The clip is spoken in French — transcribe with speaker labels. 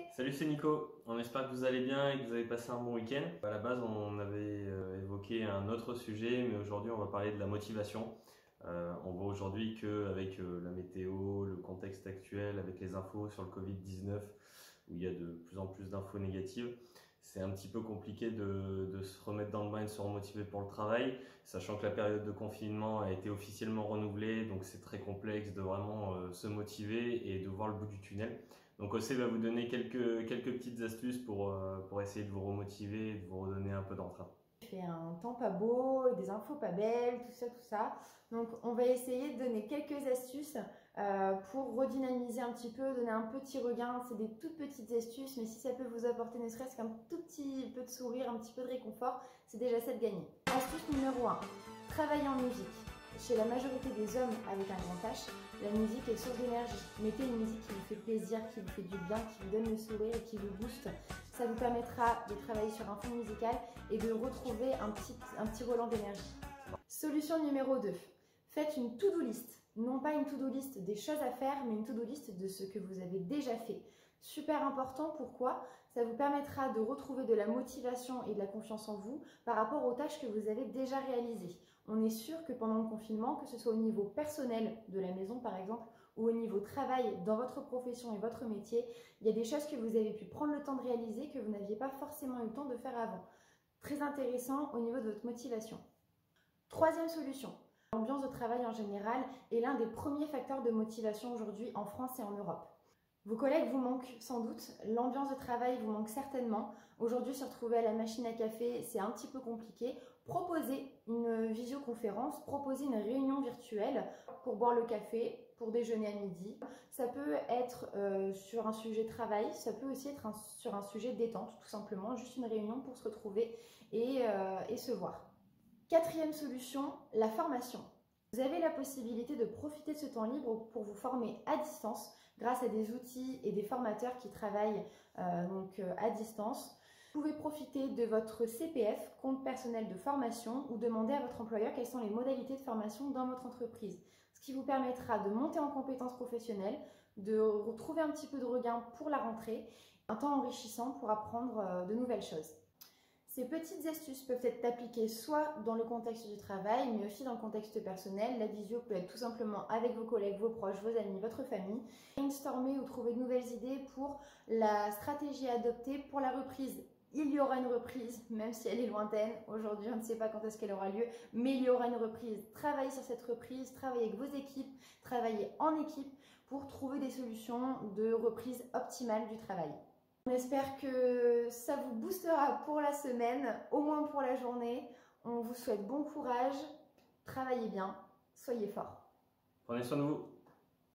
Speaker 1: Salut, c'est Nico. On espère que vous allez bien et que vous avez passé un bon week-end. À la base, on avait évoqué un autre sujet, mais aujourd'hui, on va parler de la motivation. On voit aujourd'hui qu'avec la météo, le contexte actuel, avec les infos sur le Covid-19, où il y a de plus en plus d'infos négatives, c'est un petit peu compliqué de se remettre dans le bain et de se remotiver pour le travail, sachant que la période de confinement a été officiellement renouvelée, donc c'est très complexe de vraiment se motiver et de voir le bout du tunnel. Donc OC va vous donner quelques petites astuces pour essayer de vous remotiver et de vous redonner un peu d'entrain.
Speaker 2: Il fait un temps pas beau, des infos pas belles, tout ça. Donc on va essayer de donner quelques astuces pour redynamiser un petit peu, donner un petit regain. C'est des toutes petites astuces, mais si ça peut vous apporter ne serait-ce qu'un tout petit peu de sourire, un petit peu de réconfort, c'est déjà ça de gagner. Astuce numéro 1, travailler en musique. Chez la majorité des hommes avec un grand H, la musique est source d'énergie. Mettez une musique qui vous fait plaisir, qui vous fait du bien, qui vous donne le sourire et qui vous booste. Ça vous permettra de travailler sur un fond musical et de retrouver un petit volant d'énergie. Solution numéro 2. Faites une to-do list. Non pas une to-do list des choses à faire, mais une to-do list de ce que vous avez déjà fait. Super important, pourquoi? Ça vous permettra de retrouver de la motivation et de la confiance en vous par rapport aux tâches que vous avez déjà réalisées. On est sûr que pendant le confinement, que ce soit au niveau personnel de la maison par exemple, ou au niveau travail dans votre profession et votre métier, il y a des choses que vous avez pu prendre le temps de réaliser que vous n'aviez pas forcément eu le temps de faire avant. Très intéressant au niveau de votre motivation. Troisième solution. L'ambiance de travail en général est l'un des premiers facteurs de motivation aujourd'hui en France et en Europe. Vos collègues vous manquent sans doute, l'ambiance de travail vous manque certainement. Aujourd'hui, se retrouver à la machine à café, c'est un petit peu compliqué. Proposez une visioconférence, proposez une réunion virtuelle pour boire le café, pour déjeuner à midi. Ça peut être sur un sujet travail, ça peut aussi être sur un sujet détente, tout simplement, juste une réunion pour se retrouver et se voir. Quatrième solution, la formation. Vous avez la possibilité de profiter de ce temps libre pour vous former à distance grâce à des outils et des formateurs qui travaillent à distance. Vous pouvez profiter de votre CPF, compte personnel de formation, ou demander à votre employeur quelles sont les modalités de formation dans votre entreprise. Ce qui vous permettra de monter en compétences professionnelles, de retrouver un petit peu de regain pour la rentrée, un temps enrichissant pour apprendre de nouvelles choses. Ces petites astuces peuvent être appliquées soit dans le contexte du travail, mais aussi dans le contexte personnel. La visio peut être tout simplement avec vos collègues, vos proches, vos amis, votre famille. Brainstormer ou trouver de nouvelles idées pour la stratégie à adopter pour la reprise. Il y aura une reprise, même si elle est lointaine. Aujourd'hui, on ne sait pas quand est-ce qu'elle aura lieu, mais il y aura une reprise. Travaillez sur cette reprise, travaillez avec vos équipes, travaillez en équipe pour trouver des solutions de reprise optimale du travail. On espère que ça vous boostera pour la semaine, au moins pour la journée. On vous souhaite bon courage, travaillez bien, soyez forts.
Speaker 1: Prenez soin de vous.